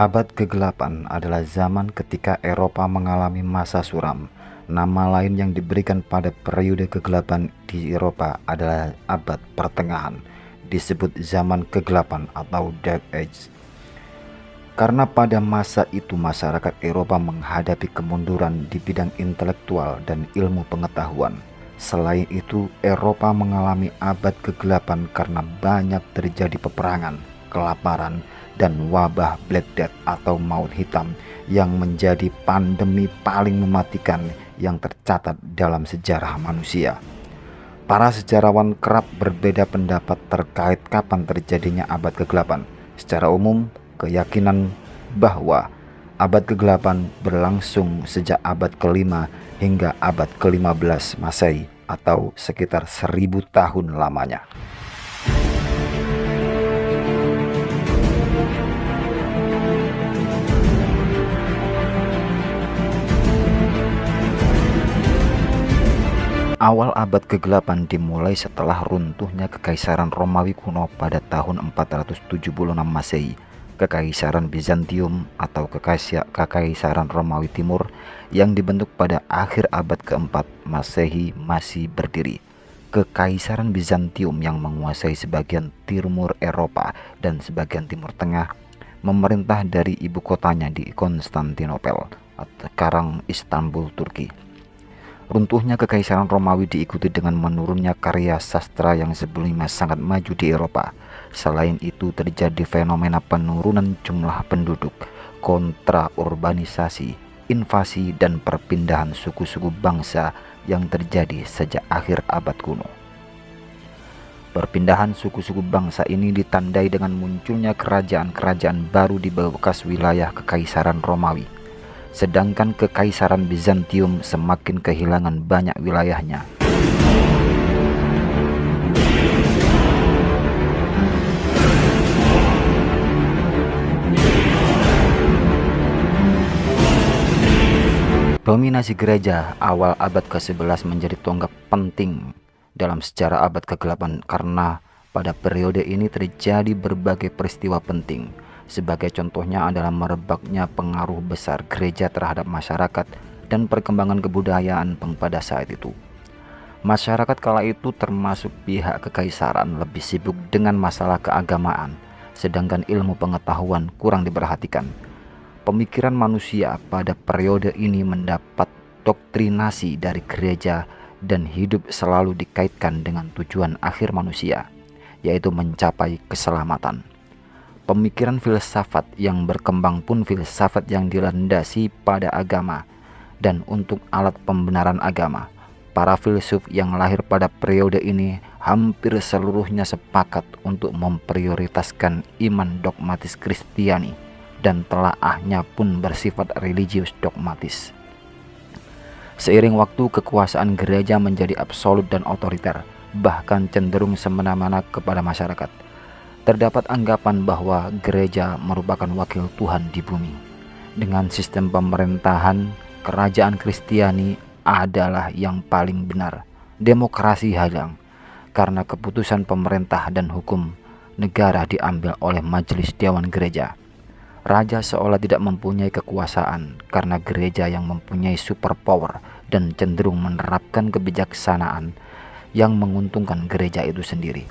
Abad kegelapan adalah zaman ketika Eropa mengalami masa suram. Nama lain yang diberikan pada periode kegelapan di Eropa adalah abad pertengahan, disebut zaman kegelapan atau Dark Age. Karena pada masa itu masyarakat Eropa menghadapi kemunduran di bidang intelektual dan ilmu pengetahuan. Selain itu, Eropa mengalami abad kegelapan karena banyak terjadi peperangan, kelaparan, dan wabah Black Death atau maut hitam yang menjadi pandemi paling mematikan yang tercatat dalam sejarah manusia. Para sejarawan kerap berbeda pendapat terkait kapan terjadinya abad kegelapan. Secara umum, keyakinan bahwa abad kegelapan berlangsung sejak abad ke-5 hingga abad ke-15 Masehi atau sekitar 1000 tahun lamanya. Awal abad kegelapan dimulai setelah runtuhnya Kekaisaran Romawi kuno pada tahun 476 Masehi. Kekaisaran Bizantium atau Kekaisaran Romawi Timur yang dibentuk pada akhir abad keempat Masehi masih berdiri. Kekaisaran Bizantium yang menguasai sebagian timur Eropa dan sebagian timur tengah memerintah dari ibu kotanya di Konstantinopel, sekarang Istanbul, Turki. Runtuhnya Kekaisaran Romawi diikuti dengan menurunnya karya sastra yang sebelumnya sangat maju di Eropa. Selain itu terjadi fenomena penurunan jumlah penduduk, kontraurbanisasi, invasi, dan perpindahan suku-suku bangsa yang terjadi sejak akhir abad kuno. Perpindahan suku-suku bangsa ini ditandai dengan munculnya kerajaan-kerajaan baru di bekas wilayah Kekaisaran Romawi. Sedangkan Kekaisaran Bizantium semakin kehilangan banyak wilayahnya. Dominasi gereja awal abad ke-11 menjadi tonggak penting dalam sejarah abad ke-8 karena pada periode ini terjadi berbagai peristiwa penting. Sebagai contohnya adalah merebaknya pengaruh besar gereja terhadap masyarakat dan perkembangan kebudayaan pada saat itu. Masyarakat kala itu termasuk pihak kekaisaran lebih sibuk dengan masalah keagamaan, sedangkan ilmu pengetahuan kurang diperhatikan. Pemikiran manusia pada periode ini mendapat doktrinasi dari gereja dan hidup selalu dikaitkan dengan tujuan akhir manusia, yaitu mencapai keselamatan. Pemikiran filsafat yang berkembang pun filsafat yang dilandasi pada agama dan untuk alat pembenaran agama. Para filsuf yang lahir pada periode ini hampir seluruhnya sepakat untuk memprioritaskan iman dogmatis Kristiani dan telaahnya pun bersifat religius dogmatis. Seiring waktu kekuasaan gereja menjadi absolut dan otoriter, bahkan cenderung semena-mena kepada masyarakat. Terdapat anggapan bahwa gereja merupakan wakil Tuhan di bumi. Dengan sistem pemerintahan, kerajaan Kristiani adalah yang paling benar. Demokrasi halang, karena keputusan pemerintah dan hukum negara diambil oleh majelis dewan gereja. Raja seolah tidak mempunyai kekuasaan karena gereja yang mempunyai superpower dan cenderung menerapkan kebijaksanaan yang menguntungkan gereja itu sendiri.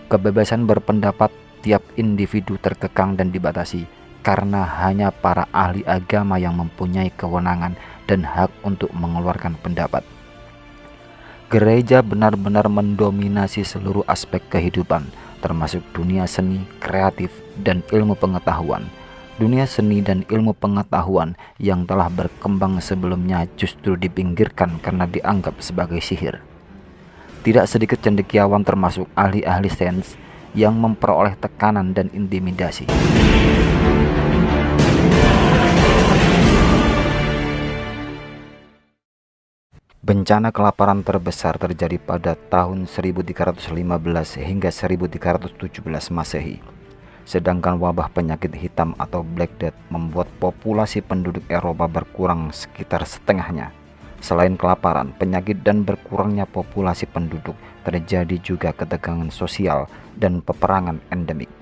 Kebebasan berpendapat tiap individu terkekang dan dibatasi karena hanya para ahli agama yang mempunyai kewenangan dan hak untuk mengeluarkan pendapat. Gereja benar-benar mendominasi seluruh aspek kehidupan, termasuk dunia seni, kreatif, dan ilmu pengetahuan. Dunia seni dan ilmu pengetahuan yang telah berkembang sebelumnya justru dipinggirkan karena dianggap sebagai sihir. Tidak sedikit cendekiawan termasuk ahli-ahli sains yang memperoleh tekanan dan intimidasi. Bencana kelaparan terbesar terjadi pada tahun 1315 hingga 1317 Masehi. Sedangkan wabah penyakit hitam atau Black Death membuat populasi penduduk Eropa berkurang sekitar setengahnya. Selain kelaparan, penyakit, dan berkurangnya populasi penduduk, terjadi juga ketegangan sosial dan peperangan endemik.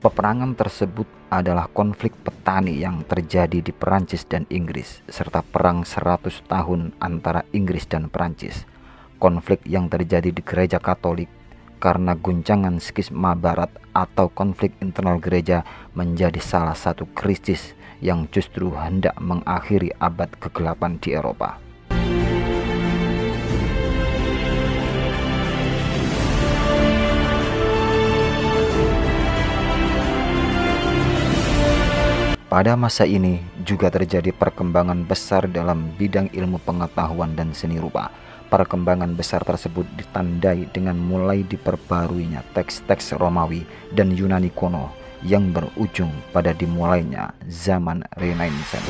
Peperangan tersebut adalah konflik petani yang terjadi di Perancis dan Inggris, serta perang 100 tahun antara Inggris dan Perancis. Konflik yang terjadi di gereja Katolik karena guncangan skisma barat atau konflik internal gereja menjadi salah satu krisis yang justru hendak mengakhiri abad kegelapan di Eropa. Pada masa ini juga terjadi perkembangan besar dalam bidang ilmu pengetahuan dan seni rupa. Perkembangan besar tersebut ditandai dengan mulai diperbaruinya teks-teks Romawi dan Yunani kuno yang berujung pada dimulainya zaman Renaissance.